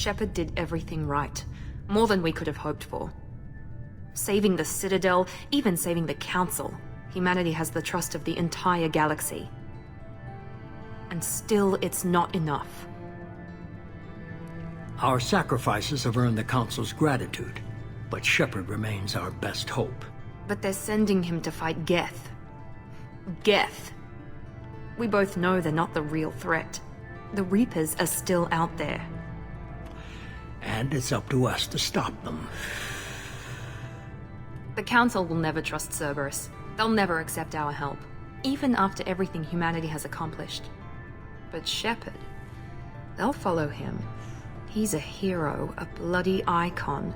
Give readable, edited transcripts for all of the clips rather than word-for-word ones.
Shepard did everything right. More than we could have hoped for. Saving the Citadel, even saving the Council. Humanity has the trust of the entire galaxy. And still, it's not enough. Our sacrifices have earned the Council's gratitude, but Shepard remains our best hope. But they're sending him to fight Geth. Geth. We both know they're not the real threat. The Reapers are still out there. And it's up to us to stop them. The Council will never trust Cerberus. They'll never accept our help, even after everything humanity has accomplished. But Shepard, they'll follow him. He's a hero, a bloody icon.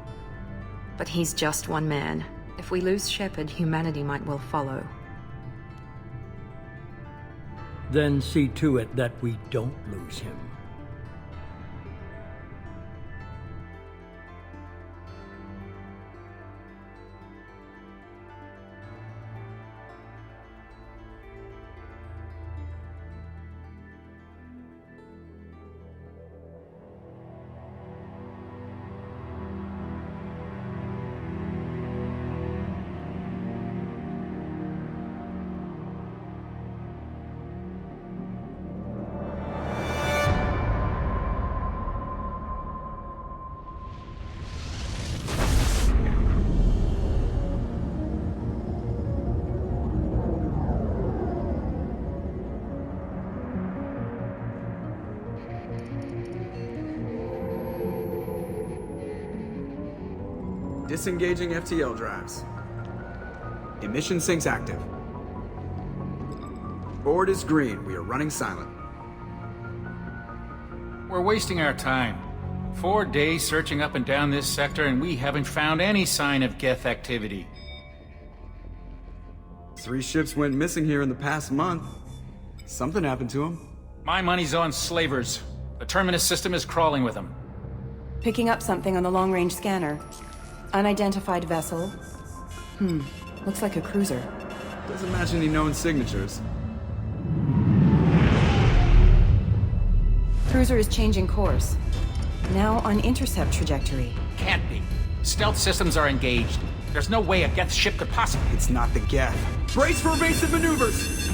But he's just one man. If we lose Shepard, humanity might well follow. Then see to it that we don't lose him. Disengaging FTL drives. Emission sinks active. Board is green. We are running silent. We're wasting our time. 4 days searching up and down this sector, and we haven't found any sign of Geth activity. 3 ships went missing here in the past month. Something happened to them. My money's on slavers. The Terminus system is crawling with them. Picking up something on the long-range scanner. Unidentified vessel. Looks like a cruiser. Doesn't match any known signatures. Cruiser is changing course. Now on intercept trajectory. Can't be. Stealth systems are engaged. There's no way a Geth ship could possibly... It's not the Geth. Brace for evasive maneuvers!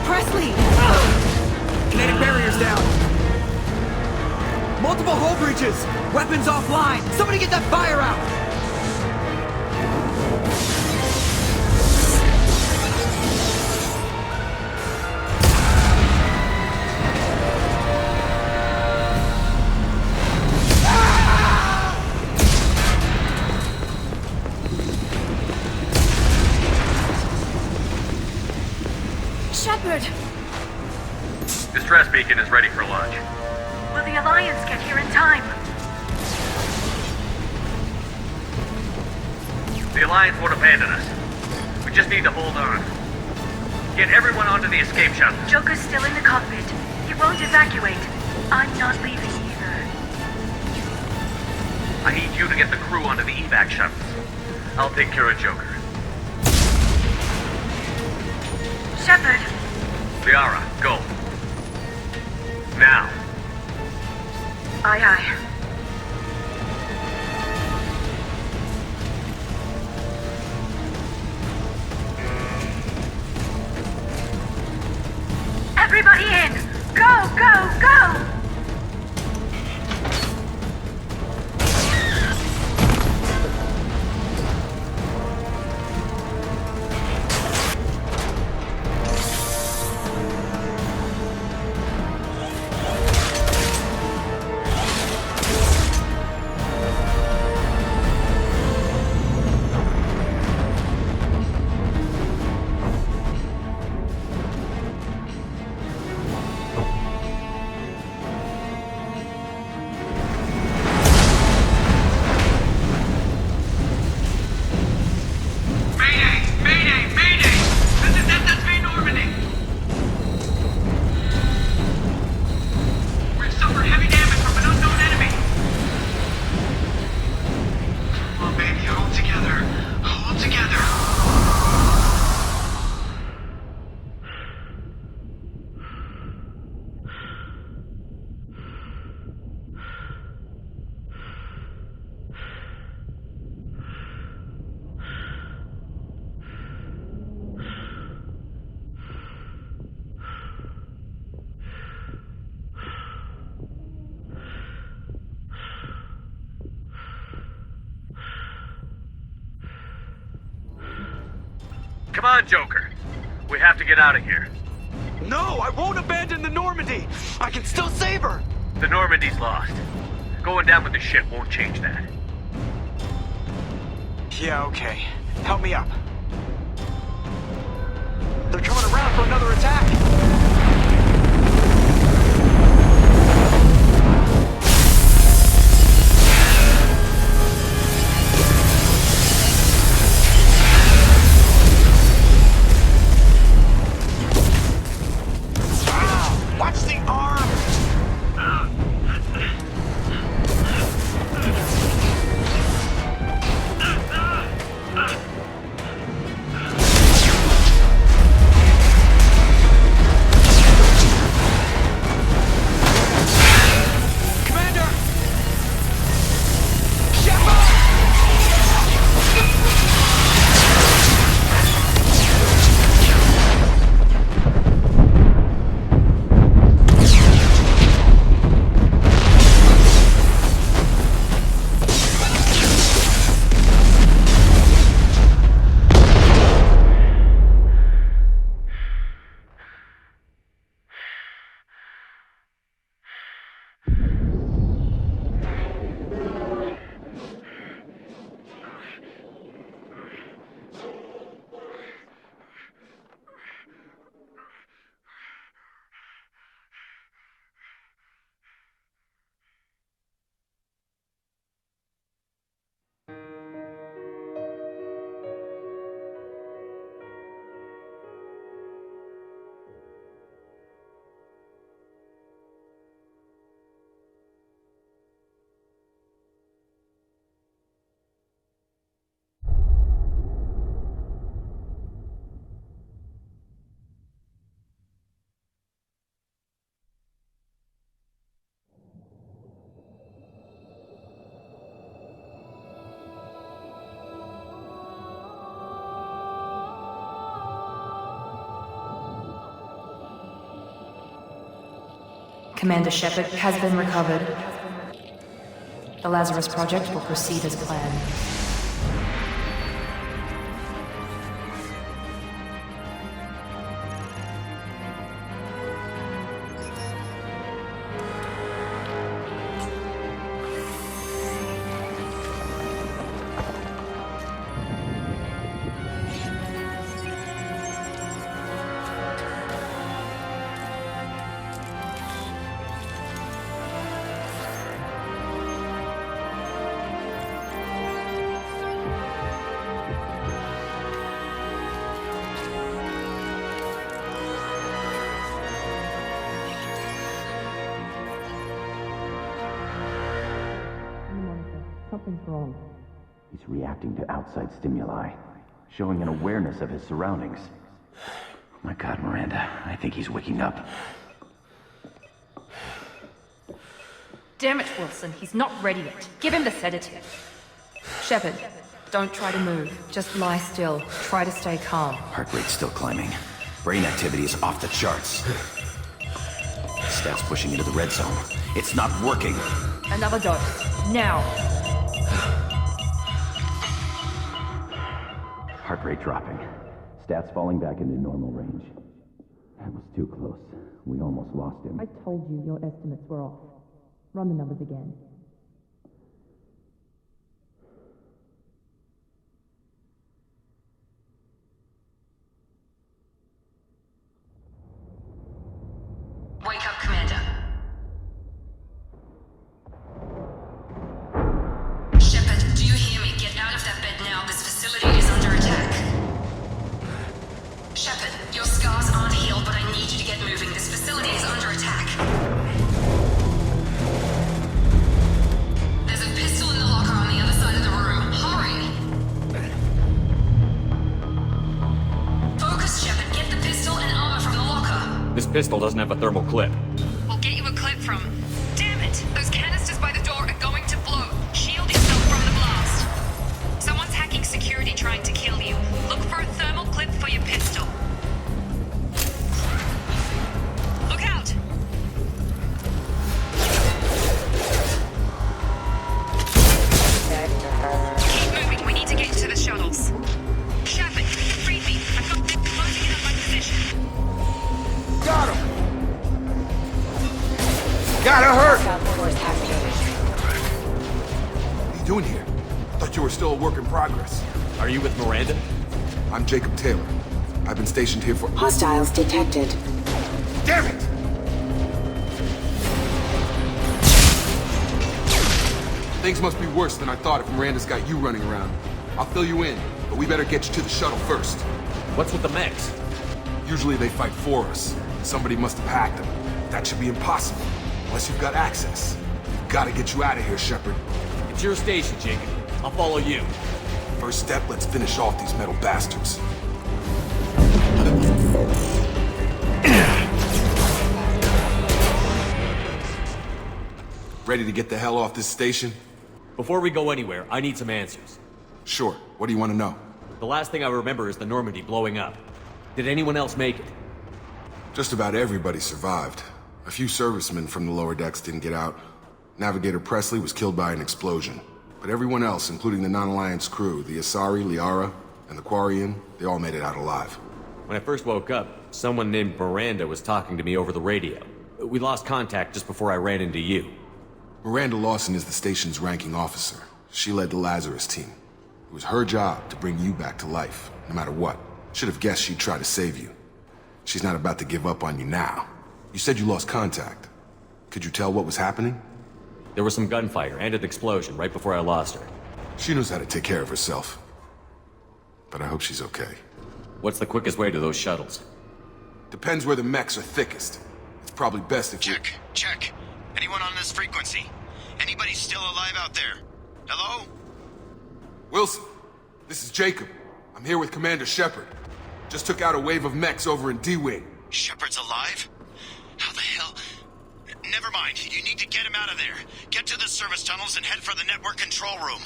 Presley! Kinetic barriers down! Multiple hull breaches! Weapons offline! Somebody get that fire out! Shepard! Distress beacon is ready for launch. Will the Alliance get here in time? The Alliance won't abandon us. We just need to hold on. Get everyone onto the escape shuttle. Joker's still in the cockpit. He won't evacuate. I'm not leaving either. I need you to get the crew onto the evac shuttles. I'll take care of Joker. Shepard! Liara, go. Now. Aye, aye. Everybody in! Go, go, go! Come on, Joker. We have to get out of here. No, I won't abandon the Normandy! I can still save her! The Normandy's lost. Going down with the ship won't change that. Yeah, okay. Help me up. They're coming around for another attack! Watch the arm! Commander! Shepard! Commander Shepard has been recovered. The Lazarus project will proceed as planned. Something's wrong. He's reacting to outside stimuli, showing an awareness of his surroundings. Oh my God, Miranda, I think he's waking up. Damn it, Wilson, he's not ready yet. Give him the sedative. Shepard, don't try to move. Just lie still. Try to stay calm. Heart rate's still climbing. Brain activity is off the charts. Stats pushing into the red zone. It's not working. Another dose. Now. Heart rate dropping. Stats falling back into normal range. That was too close. We almost lost him. I told you your estimates were off. Run the numbers again. Wake up, Commander. Shepard, do you hear me? Get out of that bed now. This facility is under attack. Shepard, your scars aren't healed, but I need you to get moving. This facility is under attack. There's a pistol in the locker on the other side of the room. Hurry! Focus, Shepard. Get the pistol and armor from the locker. This pistol doesn't have a thermal clip. We'll get you a clip from... Damn it! Those canisters by the door are going to blow. Shield yourself from the blast. Someone's hacking security trying to kill you. Look for a thermal clip for your pistol. Look out! Keep moving. We need to get to the shuttles. Shepard, read me. I've got Gotta hurt! Force activated. What are you doing here? I thought you were still a work in progress. Are you with Miranda? I'm Jacob Taylor. I've been stationed here for... Hostiles detected. Damn it! Things must be worse than I thought if Miranda's got you running around. I'll fill you in, but we better get you to the shuttle first. What's with the mechs? Usually they fight for us. Somebody must have hacked them. That should be impossible, unless you've got access. We've got to get you out of here, Shepard. It's your station, Jacob. I'll follow you. First step, let's finish off these metal bastards. Ready to get the hell off this station? Before we go anywhere, I need some answers. Sure. What do you want to know? The last thing I remember is the Normandy blowing up. Did anyone else make it? Just about everybody survived. A few servicemen from the lower decks didn't get out. Navigator Presley was killed by an explosion. But everyone else, including the non-Alliance crew, the Asari, Liara, and the Quarian, they all made it out alive. When I first woke up, someone named Miranda was talking to me over the radio. We lost contact just before I ran into you. Miranda Lawson is the station's ranking officer. She led the Lazarus team. It was her job to bring you back to life, no matter what. Should have guessed she'd try to save you. She's not about to give up on you now. You said you lost contact. Could you tell what was happening? There was some gunfire and an explosion right before I lost her. She knows how to take care of herself. But I hope she's okay. What's the quickest way to those shuttles? Depends where the mechs are thickest. It's probably best if Check. Anyone on this frequency? Anybody still alive out there? Hello? Wilson, this is Jacob. I'm here with Commander Shepard. Just took out a wave of mechs over in D-Wing. Shepard's alive? How the hell? Never mind. You need to get him out of there. Get to the service tunnels and head for the network control room.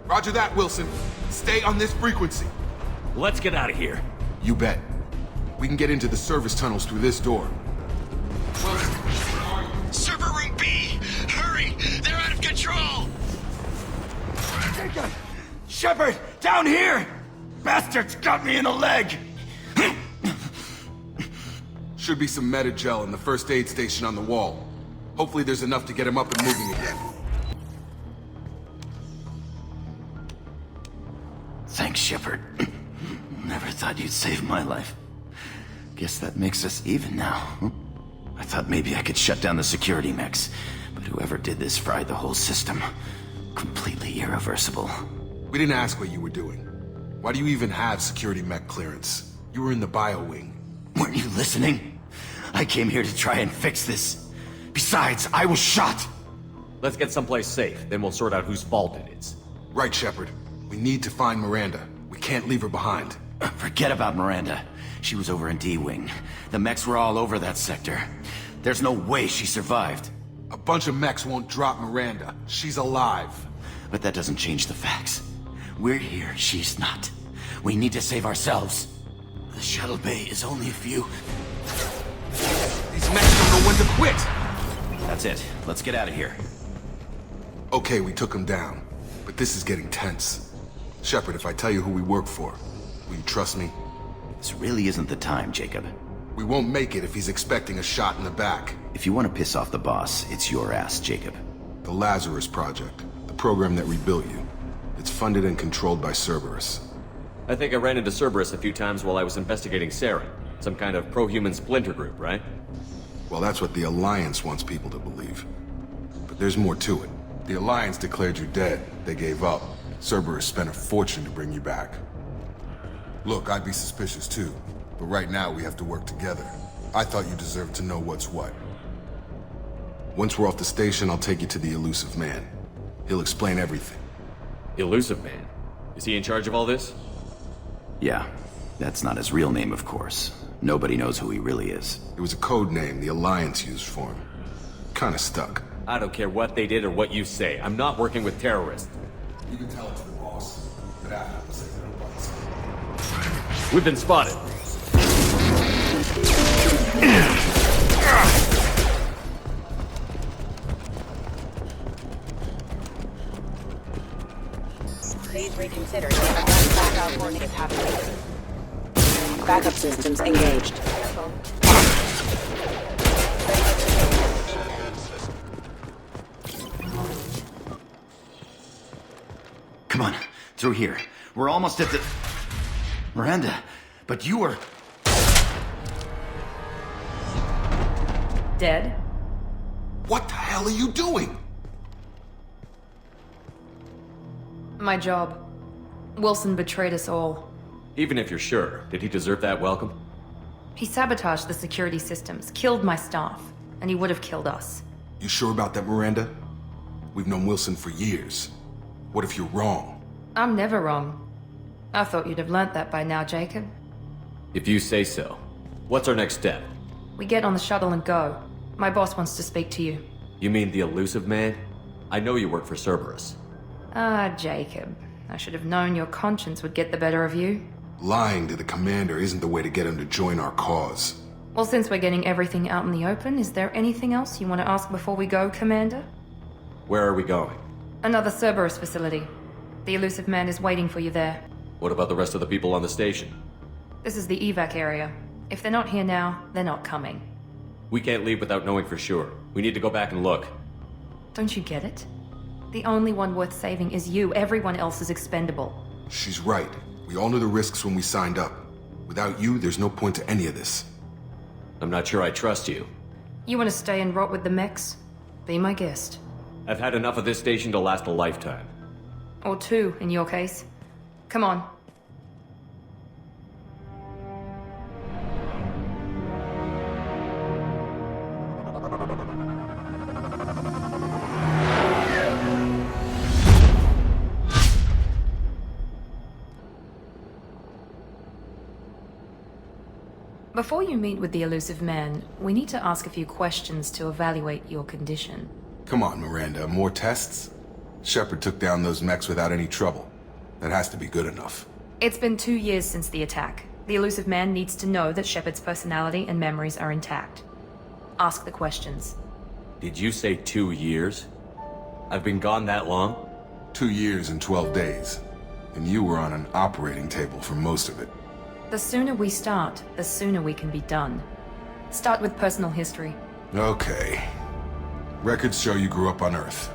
Roger that, Wilson. Stay on this frequency. Let's get out of here. You bet. We can get into the service tunnels through this door. Wilson, where are you? Server room B! Hurry! They're out of control! Shepard, down here! Bastards got me in the leg! Should be some meta-gel in the first aid station on the wall. Hopefully there's enough to get him up and moving again. Thanks, Shepard. Never thought you'd save my life. Guess that makes us even now. I thought maybe I could shut down the security mechs, but whoever did this fried the whole system. Completely irreversible. We didn't ask what you were doing. Why do you even have security mech clearance? You were in the bio wing. Weren't you listening? I came here to try and fix this. Besides, I was shot! Let's get someplace safe, then we'll sort out whose fault it is. Right, Shepard. We need to find Miranda. We can't leave her behind. Forget about Miranda. She was over in D-Wing. The mechs were all over that sector. There's no way she survived. A bunch of mechs won't drop Miranda. She's alive. But that doesn't change the facts. We're here, she's not. We need to save ourselves. The shuttle bay is only a few... These mechs don't know when to quit! That's it. Let's get out of here. Okay, we took him down. But this is getting tense. Shepard, if I tell you who we work for, will you trust me? This really isn't the time, Jacob. We won't make it if he's expecting a shot in the back. If you want to piss off the boss, it's your ass, Jacob. The Lazarus Project. The program that rebuilt you. It's funded and controlled by Cerberus. I think I ran into Cerberus a few times while I was investigating Sarah. Some kind of pro-human splinter group, right? Well, that's what the Alliance wants people to believe. But there's more to it. The Alliance declared you dead. They gave up. Cerberus spent a fortune to bring you back. Look, I'd be suspicious too. But right now we have to work together. I thought you deserved to know what's what. Once we're off the station, I'll take you to the Elusive Man. He'll explain everything. Elusive Man? Is he in charge of all this? Yeah. That's not his real name, of course. Nobody knows who he really is. It was a code name the Alliance used for him. Kinda stuck. I don't care what they did or what you say. I'm not working with terrorists. You can tell it to the boss. But after say they don't bite. We've been spotted. Please reconsider. Blackout warning is happening. Backup systems engaged. Through here. We're almost at the... Miranda, but you were... Dead? What the hell are you doing? My job. Wilson betrayed us all. Even if you're sure, did he deserve that welcome? He sabotaged the security systems, killed my staff, and he would have killed us. You sure about that, Miranda? We've known Wilson for years. What if you're wrong? I'm never wrong. I thought you'd have learnt that by now, Jacob. If you say so. What's our next step? We get on the shuttle and go. My boss wants to speak to you. You mean the elusive man? I know you work for Cerberus. Ah, Jacob. I should have known your conscience would get the better of you. Lying to the commander isn't the way to get him to join our cause. Well, since we're getting everything out in the open, is there anything else you want to ask before we go, Commander? Where are we going? Another Cerberus facility. The elusive man is waiting for you there. What about the rest of the people on the station? This is the evac area. If they're not here now, they're not coming. We can't leave without knowing for sure. We need to go back and look. Don't you get it? The only one worth saving is you. Everyone else is expendable. She's right. We all knew the risks when we signed up. Without you, there's no point to any of this. I'm not sure I trust you. You want to stay and rot with the mechs? Be my guest. I've had enough of this station to last a lifetime. Or two, in your case. Come on. Before you meet with the elusive man, we need to ask a few questions to evaluate your condition. Come on, Miranda. More tests? Shepard took down those mechs without any trouble. That has to be good enough. It's been 2 years since the attack. The elusive man needs to know that Shepard's personality and memories are intact. Ask the questions. Did you say 2 years? I've been gone that long? 2 years and 12 days. And you were on an operating table for most of it. The sooner we start, the sooner we can be done. Start with personal history. Okay. Records show you grew up on Earth.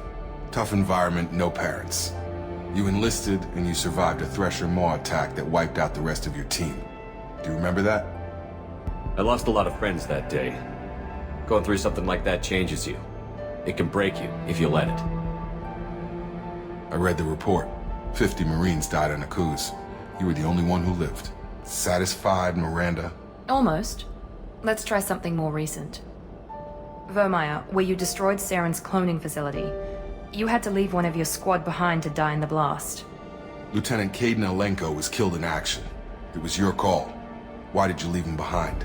Tough environment, no parents. You enlisted and you survived a Thresher Maw attack that wiped out the rest of your team. Do you remember that? I lost a lot of friends that day. Going through something like that changes you. It can break you if you let it. I read the report. 50 Marines died on a cruise. You were the only one who lived. Satisfied, Miranda? Almost. Let's try something more recent. Vermeer, where you destroyed Saren's cloning facility. You had to leave one of your squad behind to die in the blast. Lieutenant Caden Alenko was killed in action. It was your call. Why did you leave him behind?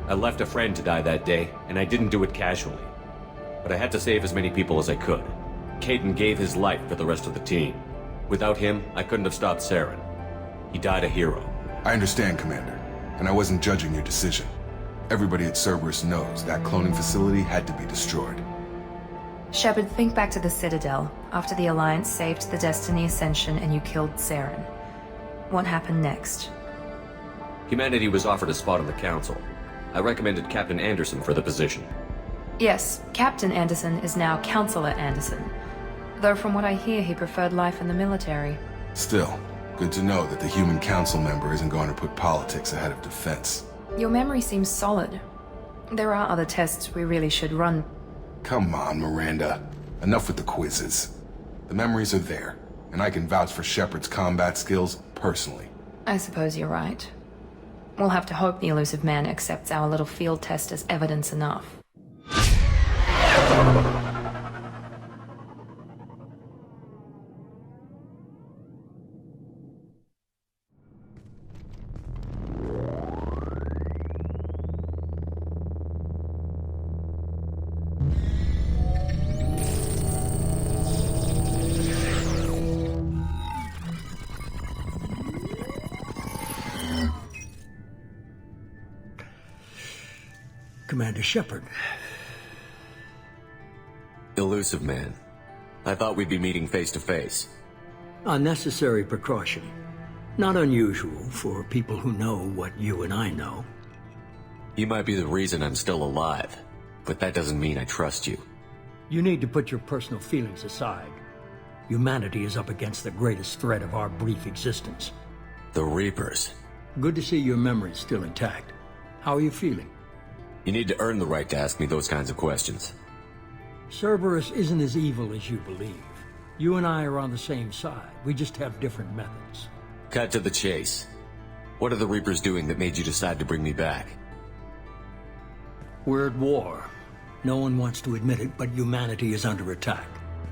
I left a friend to die that day, and I didn't do it casually. But I had to save as many people as I could. Caden gave his life for the rest of the team. Without him, I couldn't have stopped Saren. He died a hero. I understand, Commander, and I wasn't judging your decision. Everybody at Cerberus knows that cloning facility had to be destroyed. Shepard, think back to the Citadel, after the Alliance saved the Destiny Ascension and you killed Saren. What happened next? Humanity was offered a spot on the Council. I recommended Captain Anderson for the position. Yes, Captain Anderson is now Counselor Anderson. Though from what I hear, he preferred life in the military. Still, good to know that the human council member isn't going to put politics ahead of defense. Your memory seems solid. There are other tests we really should run. Come on, Miranda. Enough with the quizzes. The memories are there, and I can vouch for Shepard's combat skills personally. I suppose you're right. We'll have to hope the elusive man accepts our little field test as evidence enough. Commander Shepard. Elusive man. I thought we'd be meeting face to face. A necessary precaution. Not unusual for people who know what you and I know. You might be the reason I'm still alive, but that doesn't mean I trust you. You need to put your personal feelings aside. Humanity is up against the greatest threat of our brief existence. The Reapers. Good to see your memory's still intact. How are you feeling? You need to earn the right to ask me those kinds of questions. Cerberus isn't as evil as you believe. You and I are on the same side. We just have different methods. Cut to the chase. What are the Reapers doing that made you decide to bring me back? We're at war. No one wants to admit it, but humanity is under attack.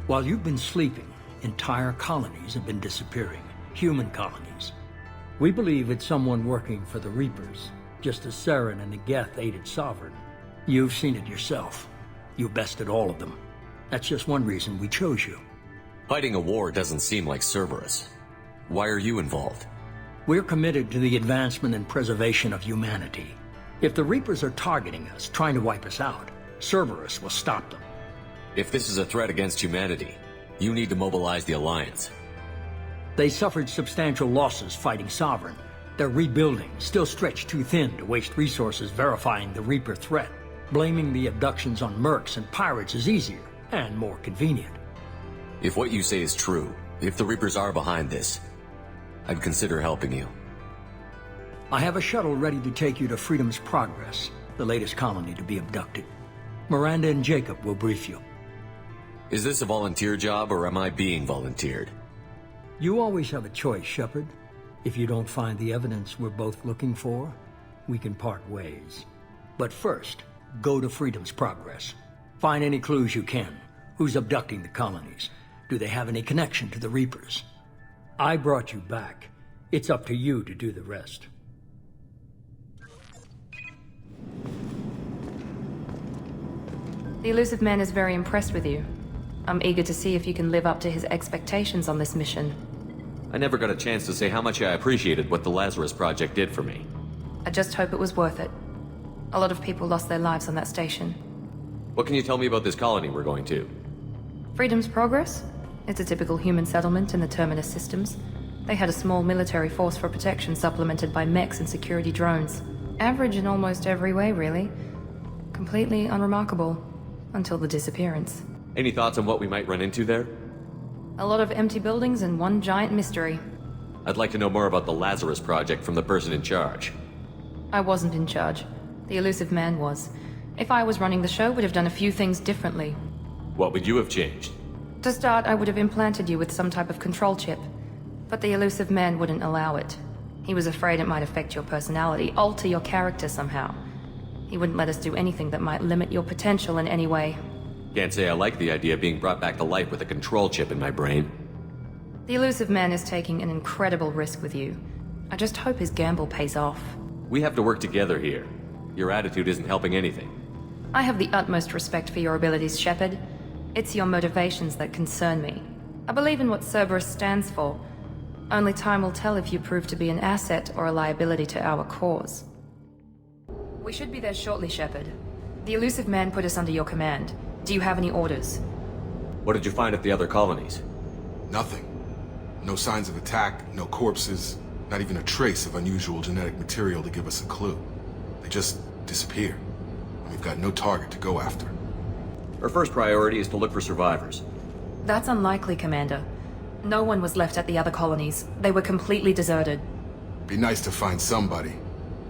While you've been sleeping, entire colonies have been disappearing. Human colonies. We believe it's someone working for the Reapers, just as Saren and the Geth aided Sovereign. You've seen it yourself. You bested all of them. That's just one reason we chose you. Fighting a war doesn't seem like Cerberus. Why are you involved? We're committed to the advancement and preservation of humanity. If the Reapers are targeting us, trying to wipe us out, Cerberus will stop them. If this is a threat against humanity, you need to mobilize the Alliance. They suffered substantial losses fighting Sovereign. They're rebuilding, still stretched too thin to waste resources verifying the Reaper threat. Blaming the abductions on mercs and pirates is easier, and more convenient. If what you say is true, if the Reapers are behind this, I'd consider helping you. I have a shuttle ready to take you to Freedom's Progress, the latest colony to be abducted. Miranda and Jacob will brief you. Is this a volunteer job, or am I being volunteered? You always have a choice, Shepard. If you don't find the evidence we're both looking for, we can part ways. But first, go to Freedom's Progress. Find any clues you can. Who's abducting the colonies? Do they have any connection to the Reapers? I brought you back. It's up to you to do the rest. The Elusive Man is very impressed with you. I'm eager to see if you can live up to his expectations on this mission. I never got a chance to say how much I appreciated what the Lazarus project did for me. I just hope it was worth it. A lot of people lost their lives on that station. What can you tell me about this colony we're going to? Freedom's Progress? It's a typical human settlement in the Terminus systems. They had a small military force for protection supplemented by mechs and security drones. Average in almost every way, really. Completely unremarkable. Until the disappearance. Any thoughts on what we might run into there? A lot of empty buildings and one giant mystery. I'd like to know more about the Lazarus project from the person in charge. I wasn't in charge. The Elusive Man was. If I was running the show, would have done a few things differently. What would you have changed? To start, I would have implanted you with some type of control chip. But the Elusive Man wouldn't allow it. He was afraid it might affect your personality, alter your character somehow. He wouldn't let us do anything that might limit your potential in any way. Can't say I like the idea of being brought back to life with a control chip in my brain. The Elusive Man is taking an incredible risk with you. I just hope his gamble pays off. We have to work together here. Your attitude isn't helping anything. I have the utmost respect for your abilities, Shepard. It's your motivations that concern me. I believe in what Cerberus stands for. Only time will tell if you prove to be an asset or a liability to our cause. We should be there shortly, Shepard. The Elusive Man put us under your command. Do you have any orders? What did you find at the other colonies? Nothing. No signs of attack, no corpses, not even a trace of unusual genetic material to give us a clue. They just disappear. And we've got no target to go after. Our first priority is to look for survivors. That's unlikely, Commander. No one was left at the other colonies. They were completely deserted. Be nice to find somebody.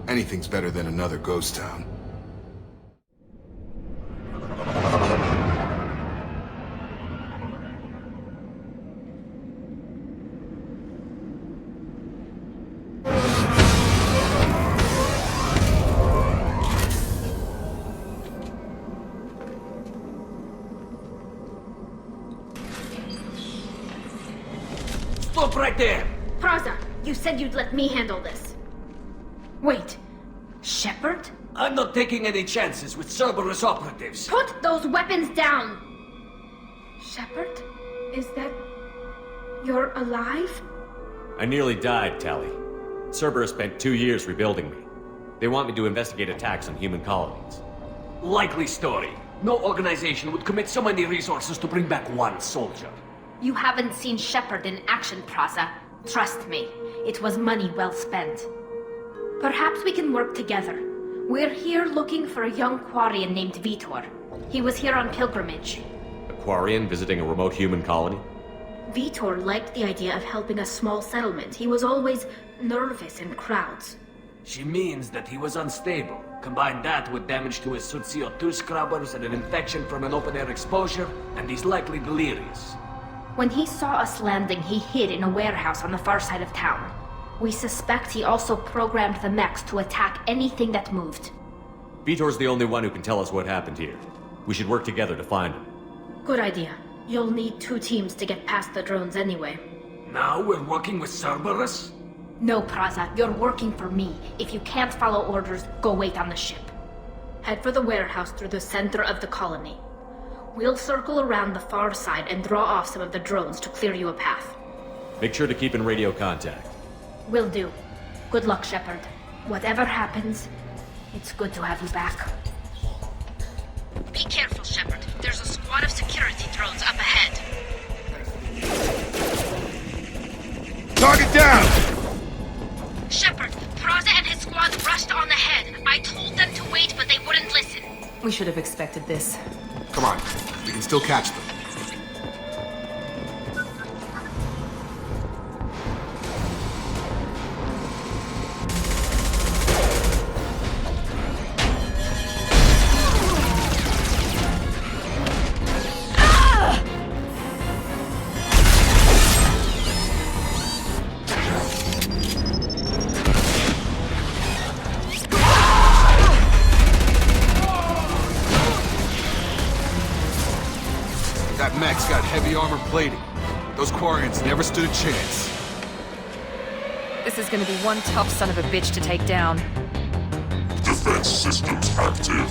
Anything's better than another ghost town. Stop right there! Praza, you said you'd let me handle this. Wait, Shepard? I'm not taking any chances with Cerberus operatives. Put those weapons down! Shepard? Is that... you're alive? I nearly died, Tally. Cerberus spent 2 years rebuilding me. They want me to investigate attacks on human colonies. Likely story. No organization would commit so many resources to bring back one soldier. You haven't seen Shepard in action, Praza. Trust me, it was money well spent. Perhaps we can work together. We're here looking for a young Quarian named Vitor. He was here on pilgrimage. A Quarian visiting a remote human colony? Vitor liked the idea of helping a small settlement. He was always nervous in crowds. She means that he was unstable. Combine that with damage to his suit CO2 scrubbers and an infection from an open-air exposure, and he's likely delirious. When he saw us landing, he hid in a warehouse on the far side of town. We suspect he also programmed the mechs to attack anything that moved. Vitor's the only one who can tell us what happened here. We should work together to find him. Good idea. You'll need 2 teams to get past the drones anyway. Now we're working with Cerberus? No, Praza, you're working for me. If you can't follow orders, go wait on the ship. Head for the warehouse through the center of the colony. We'll circle around the far side and draw off some of the drones to clear you a path. Make sure to keep in radio contact. Will do. Good luck, Shepard. Whatever happens, it's good to have you back. Be careful, Shepard. There's a squad of security drones up ahead. Target down! Shepard, Praza and his squad rushed on ahead. I told them to wait, but they wouldn't listen. We should have expected this. Come on, we can still catch them. That mech's got heavy armor plating. Those Quarians never stood a chance. This is gonna be one tough son of a bitch to take down. Defense systems active.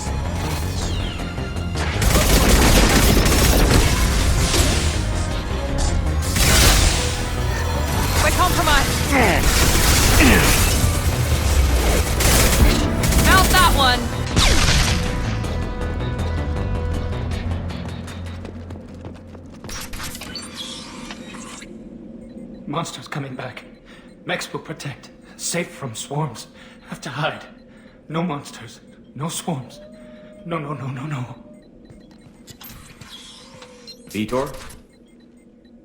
We're compromised. Mount that one. Monsters coming back. Mechs will protect. Safe from swarms. Have to hide. No monsters. No swarms. No. Vitor?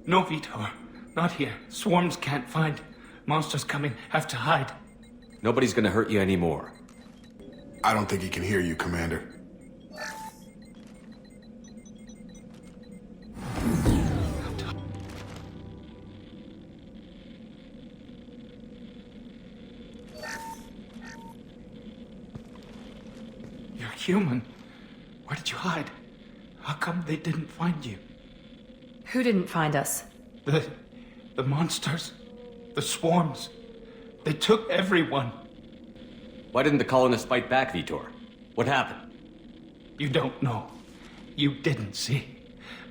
No, Vitor. Not here. Swarms can't find. Monsters coming. Have to hide. Nobody's gonna hurt you anymore. I don't think he can hear you, Commander. You're human. Where did you hide? How come they didn't find you? Who didn't find us? The monsters. The swarms. They took everyone. Why didn't the colonists fight back, Vitor? What happened? You don't know. You didn't see.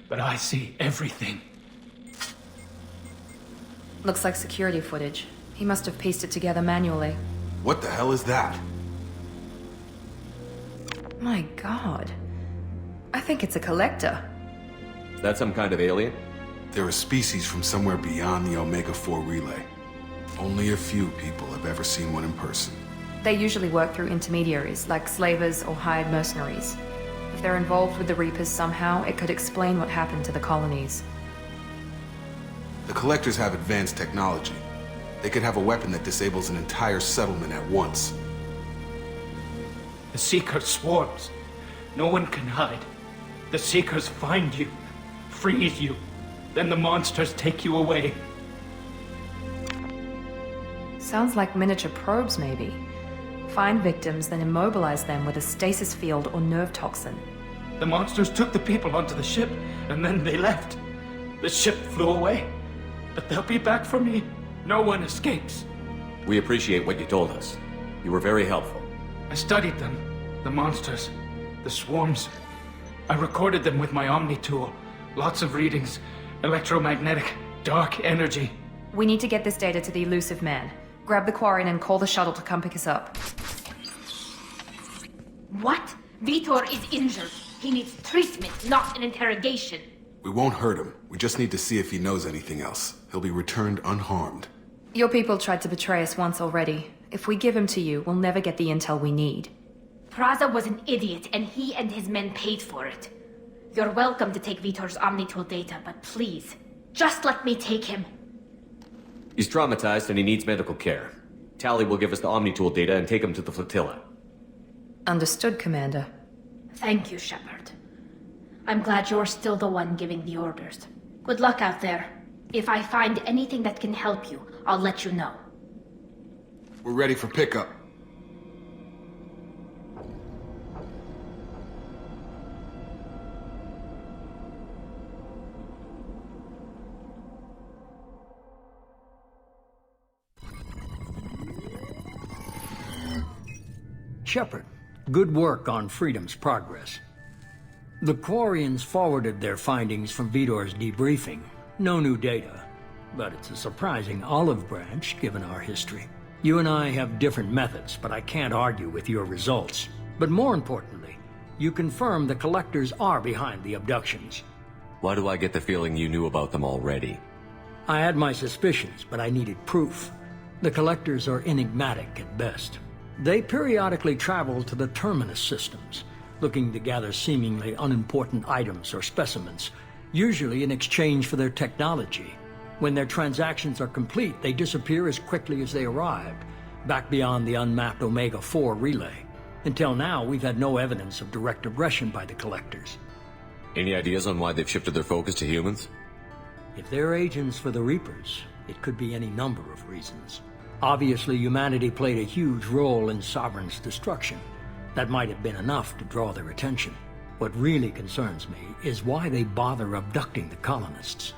But I see everything. Looks like security footage. He must have pieced it together manually. What the hell is that? My god. I think it's a collector. Is that some kind of alien? They're a species from somewhere beyond the Omega-4 relay. Only a few people have ever seen one in person. They usually work through intermediaries, like slavers or hired mercenaries. If they're involved with the Reapers somehow, it could explain what happened to the colonies. The Collectors have advanced technology. They could have a weapon that disables an entire settlement at once. The Seeker swarms. No one can hide. The Seekers find you, freeze you, then the monsters take you away. Sounds like miniature probes, maybe. Find victims, then immobilize them with a stasis field or nerve toxin. The monsters took the people onto the ship, and then they left. The ship flew away. But they'll be back for me. No one escapes. We appreciate what you told us. You were very helpful. I studied them. The monsters. The swarms. I recorded them with my Omni tool. Lots of readings. Electromagnetic. Dark energy. We need to get this data to the elusive man. Grab the Quarian and call the shuttle to come pick us up. What? Vitor is injured. He needs treatment, not an interrogation. We won't hurt him. We just need to see if he knows anything else. He'll be returned unharmed. Your people tried to betray us once already. If we give him to you, we'll never get the intel we need. Praza was an idiot, and he and his men paid for it. You're welcome to take Vitor's Omnitool data, but please, Just let me take him. He's traumatized and he needs medical care. Tally will give us the Omni-Tool data and take him to the flotilla. Understood, Commander. Thank you, Shepard. I'm glad you're still the one giving the orders. Good luck out there. If I find anything that can help you, I'll let you know. We're ready for pickup. Shepard, good work on Freedom's progress. The Quarians forwarded their findings from Vidor's debriefing. No new data, but it's a surprising olive branch given our history. You and I have different methods, but I can't argue with your results. But more importantly, you confirm the Collectors are behind the abductions. Why do I get the feeling you knew about them already? I had my suspicions, but I needed proof. The Collectors are enigmatic at best. They periodically travel to the Terminus systems, looking to gather seemingly unimportant items or specimens, usually in exchange for their technology. When their transactions are complete, they disappear as quickly as they arrived, back beyond the unmapped Omega-4 relay. Until now, we've had no evidence of direct aggression by the Collectors. Any ideas on why they've shifted their focus to humans? If they're agents for the Reapers, it could be any number of reasons. Obviously, humanity played a huge role in Sovereign's destruction. That might have been enough to draw their attention. What really concerns me is why they bother abducting the colonists.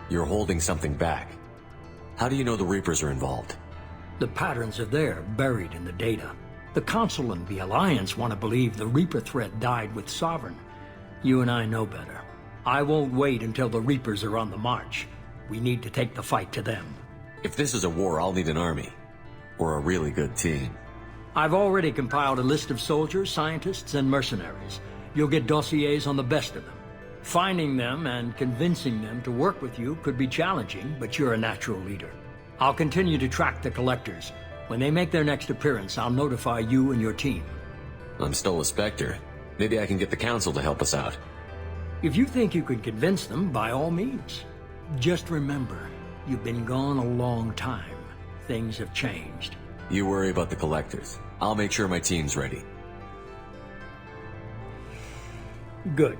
You're holding something back. How do you know the Reapers are involved? The patterns are there, buried in the data. The Council and the Alliance want to believe the Reaper threat died with Sovereign. You and I know better. I won't wait until the Reapers are on the march. We need to take the fight to them. If this is a war, I'll need an army. Or a really good team. I've already compiled a list of soldiers, scientists, and mercenaries. You'll get dossiers on the best of them. Finding them and convincing them to work with you could be challenging, but you're a natural leader. I'll continue to track the Collectors. When they make their next appearance, I'll notify you and your team. I'm still a Spectre. Maybe I can get the Council to help us out. If you think you can convince them, by all means. Just remember, you've been gone a long time. Things have changed. You worry about the Collectors. I'll make sure my team's ready. Good.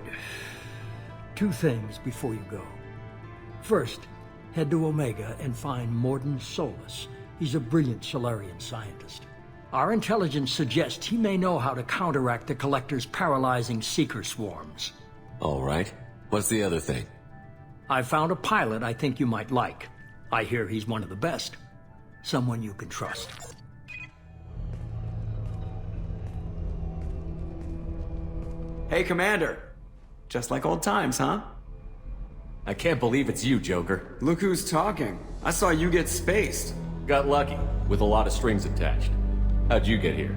2 things before you go. First, head to Omega and find Morden Solus. He's a brilliant Solarian scientist. Our intelligence suggests he may know how to counteract the Collector's paralyzing seeker swarms. All right. What's the other thing? I found a pilot I think you might like. I hear he's one of the best. Someone you can trust. Hey, Commander. Just like old times, huh? I can't believe it's you, Joker. Look who's talking. I saw you get spaced. Got lucky, with a lot of strings attached. How'd you get here?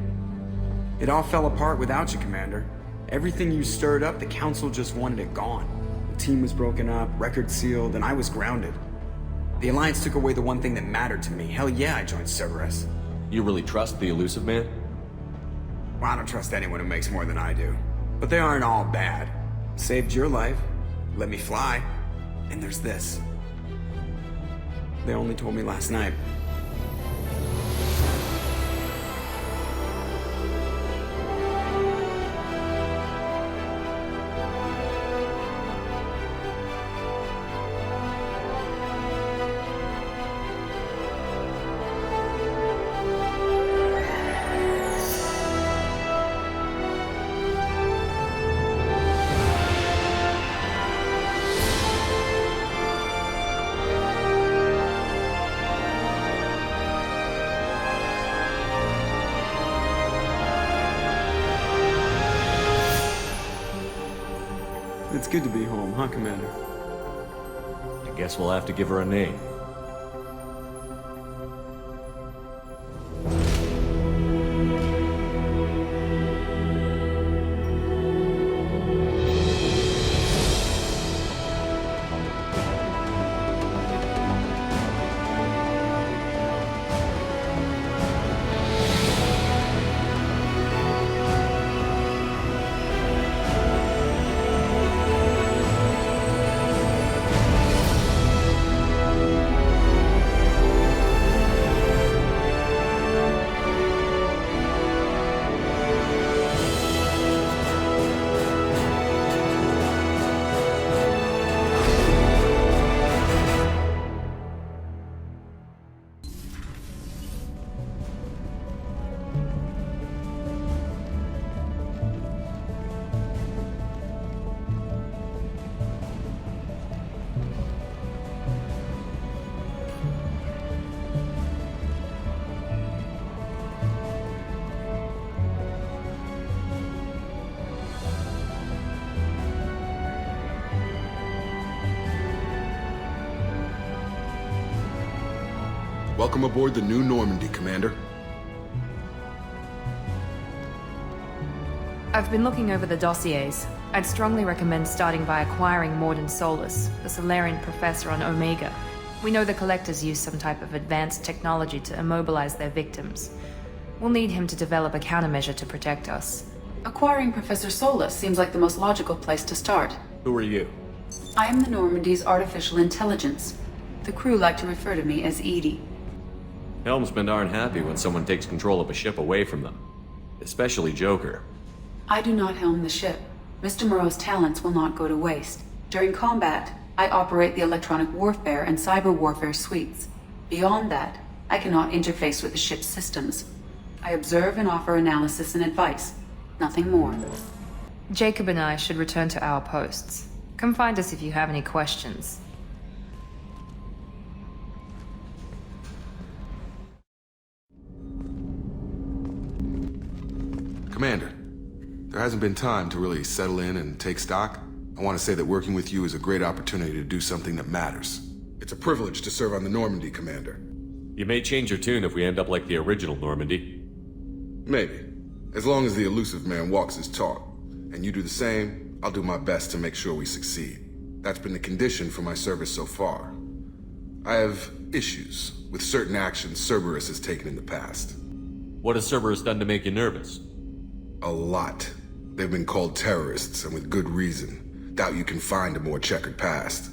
It all fell apart without you, Commander. Everything you stirred up, the Council just wanted it gone. The team was broken up, record sealed, and I was grounded. The Alliance took away the one thing that mattered to me. Hell yeah, I joined Cerberus. You really trust the elusive man? Well, I don't trust anyone who makes more than I do. But they aren't all bad. Saved your life, let me fly, and there's this. They only told me last night. It's good to be home, huh, Commander? I guess we'll have to give her a name. Welcome aboard the new Normandy, Commander. I've been looking over the dossiers. I'd strongly recommend starting by acquiring Morden Solus, the Solarian professor on Omega. We know the Collectors use some type of advanced technology to immobilize their victims. We'll need him to develop a countermeasure to protect us. Acquiring Professor Solus seems like the most logical place to start. Who are you? I am the Normandy's artificial intelligence. The crew like to refer to me as Edie. Helmsmen aren't happy when someone takes control of a ship away from them. Especially Joker. I do not helm the ship. Mr. Moreau's talents will not go to waste. During combat, I operate the electronic warfare and cyber warfare suites. Beyond that, I cannot interface with the ship's systems. I observe and offer analysis and advice. Nothing more. Jacob and I should return to our posts. Come find us if you have any questions. Commander, there hasn't been time to really settle in and take stock. I want to say that working with you is a great opportunity to do something that matters. It's a privilege to serve on the Normandy, Commander. You may change your tune if we end up like the original Normandy. Maybe. As long as the elusive man walks his talk, and you do the same, I'll do my best to make sure we succeed. That's been the condition for my service so far. I have issues with certain actions Cerberus has taken in the past. What has Cerberus done to make you nervous? A lot. They've been called terrorists, and with good reason. Doubt you can find a more checkered past.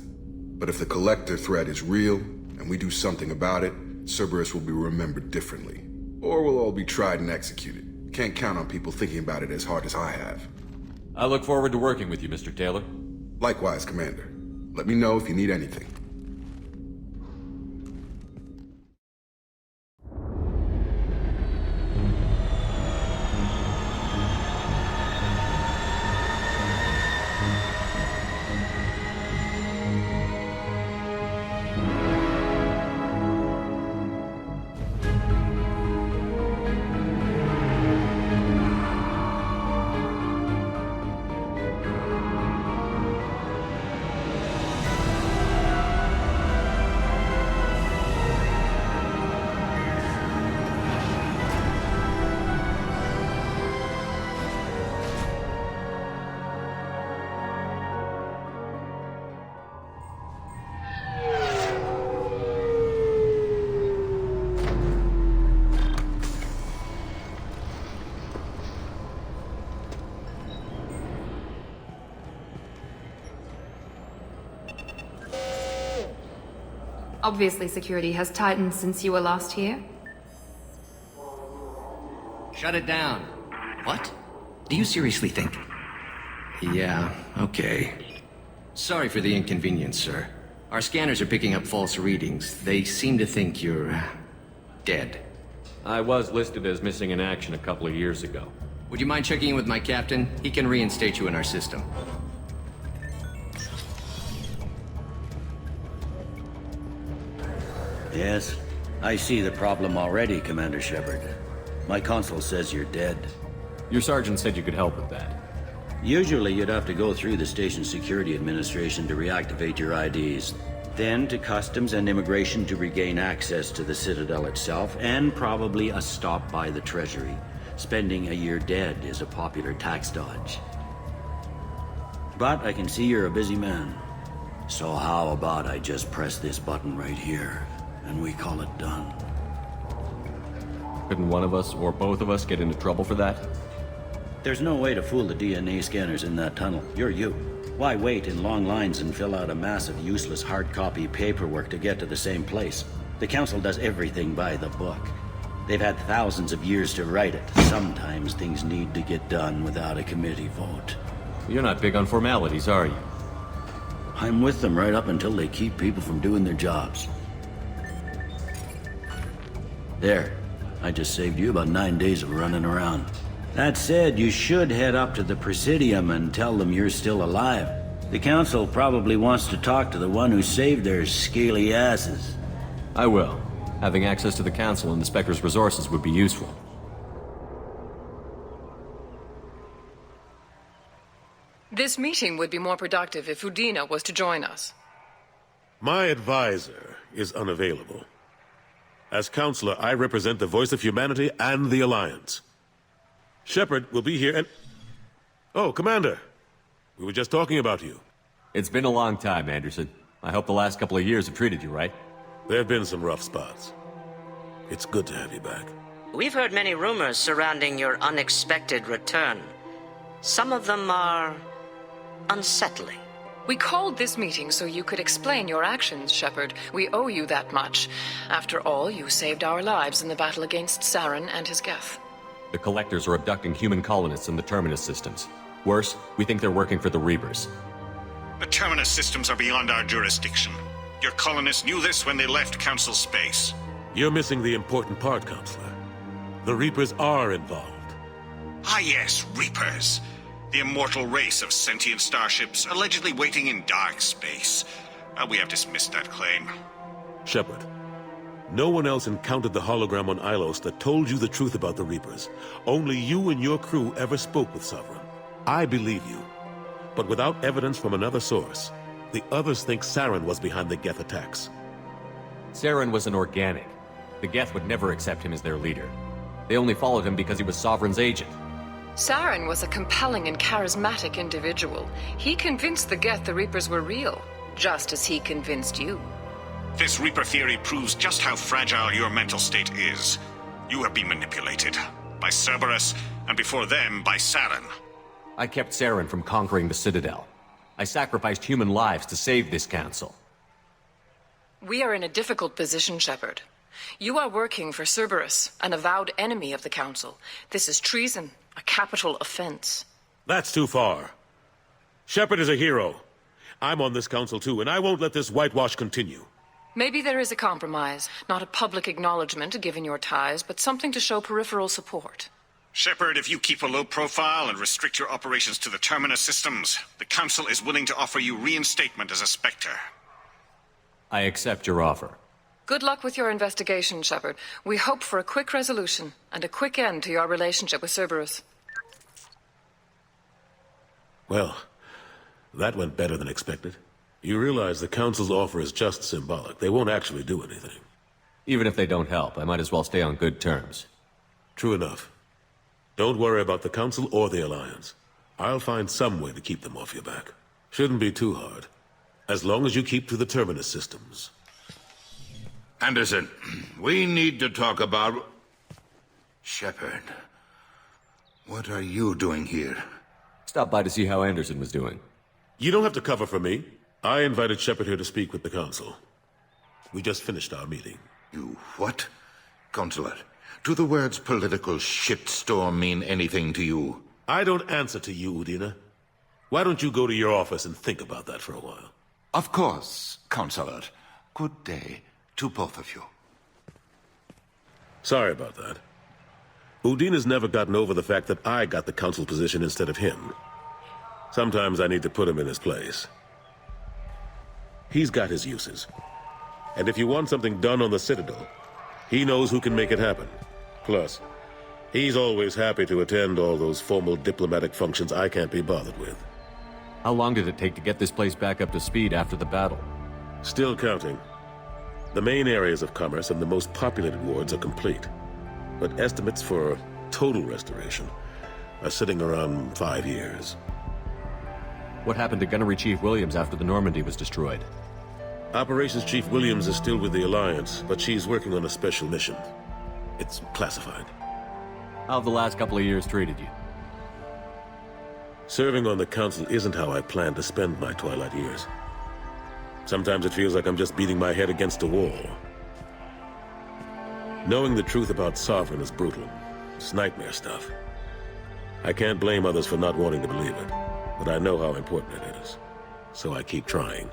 But if the Collector threat is real, and we do something about it, Cerberus will be remembered differently. Or we'll all be tried and executed. Can't count on people thinking about it as hard as I have. I look forward to working with you, Mr. Taylor. Likewise, Commander. Let me know if you need anything. Obviously, security has tightened since you were last here. Shut it down. What? Do you seriously think? Yeah, okay. Sorry for the inconvenience, sir. Our scanners are picking up false readings. They seem to think you're... dead. I was listed as missing in action a couple of years ago. Would you mind checking in with my captain? He can reinstate you in our system. Yes, I see the problem already, Commander Shepard. My console says you're dead. Your sergeant said you could help with that. Usually you'd have to go through the station security administration to reactivate your IDs, then to customs and immigration to regain access to the Citadel itself, and probably a stop by the Treasury. Spending a year dead is a popular tax dodge. But I can see you're a busy man. So how about I just press this button right here, and we call it done? Couldn't one of us, or both of us, get into trouble for that? There's no way to fool the DNA scanners in that tunnel. You're you. Why wait in long lines and fill out a massive useless hard copy paperwork to get to the same place? The Council does everything by the book. They've had thousands of years to write it. Sometimes things need to get done without a committee vote. You're not big on formalities, are you? I'm with them right up until they keep people from doing their jobs. There. I just saved you about 9 days of running around. That said, you should head up to the Presidium and tell them you're still alive. The Council probably wants to talk to the one who saved their scaly asses. I will. Having access to the Council and the Spectre's resources would be useful. This meeting would be more productive if Udina was to join us. My advisor is unavailable. As Counselor, I represent the voice of humanity and the Alliance. Shepard will be here and... Oh, Commander. We were just talking about you. It's been a long time, Anderson. I hope the last couple of years have treated you right. There have been some rough spots. It's good to have you back. We've heard many rumors surrounding your unexpected return. Some of them are unsettling. We called this meeting so you could explain your actions, Shepard. We owe you that much. After all, you saved our lives in the battle against Saren and his Geth. The Collectors are abducting human colonists in the Terminus systems. Worse, we think they're working for the Reapers. The Terminus systems are beyond our jurisdiction. Your colonists knew this when they left Council space. You're missing the important part, Counselor. The Reapers are involved. Ah yes, Reapers. The immortal race of sentient starships allegedly waiting in dark space. We have dismissed that claim. Shepard, no one else encountered the hologram on Ilos that told you the truth about the Reapers. Only you and your crew ever spoke with Sovereign. I believe you. But without evidence from another source, the others think Saren was behind the Geth attacks. Saren was an organic. The Geth would never accept him as their leader. They only followed him because he was Sovereign's agent. Saren was a compelling and charismatic individual. He convinced the Geth the Reapers were real, just as he convinced you. This Reaper theory proves just how fragile your mental state is. You have been manipulated. By Cerberus, and before them, by Saren. I kept Saren from conquering the Citadel. I sacrificed human lives to save this council. We are in a difficult position, Shepard. You are working for Cerberus, an avowed enemy of the Council. This is treason, a capital offense. That's too far. Shepard is a hero. I'm on this council too, and I won't let this whitewash continue. Maybe there is a compromise. Not a public acknowledgement given your ties, but something to show peripheral support. Shepard, if you keep a low profile and restrict your operations to the Terminus systems, the Council is willing to offer you reinstatement as a Spectre. I accept your offer. Good luck with your investigation, Shepard. We hope for a quick resolution and a quick end to your relationship with Cerberus. Well, that went better than expected. You realize the Council's offer is just symbolic. They won't actually do anything. Even if they don't help, I might as well stay on good terms. True enough. Don't worry about the Council or the Alliance. I'll find some way to keep them off your back. Shouldn't be too hard. As long as you keep to the Terminus systems. Anderson, we need to talk about... Shepard. What are you doing here? Stopped by to see how Anderson was doing. You don't have to cover for me. I invited Shepard here to speak with the Council. We just finished our meeting. You what? Counselor, do the words political shitstorm mean anything to you? I don't answer to you, Udina. Why don't you go to your office and think about that for a while? Of course, Counselor. Good day to both of you. Sorry about that. Udina's never gotten over the fact that I got the Council position instead of him. Sometimes I need to put him in his place. He's got his uses. And if you want something done on the Citadel, he knows who can make it happen. Plus, he's always happy to attend all those formal diplomatic functions I can't be bothered with. How long did it take to get this place back up to speed after the battle? Still counting. The main areas of commerce and the most populated wards are complete. But estimates for total restoration are sitting around 5 years. What happened to Gunnery Chief Williams after the Normandy was destroyed? Operations Chief Williams is still with the Alliance, but she's working on a special mission. It's classified. How have the last couple of years treated you? Serving on the Council isn't how I plan to spend my twilight years. Sometimes it feels like I'm just beating my head against a wall. Knowing the truth about Sovereign is brutal. It's nightmare stuff. I can't blame others for not wanting to believe it, but I know how important it is. So I keep trying.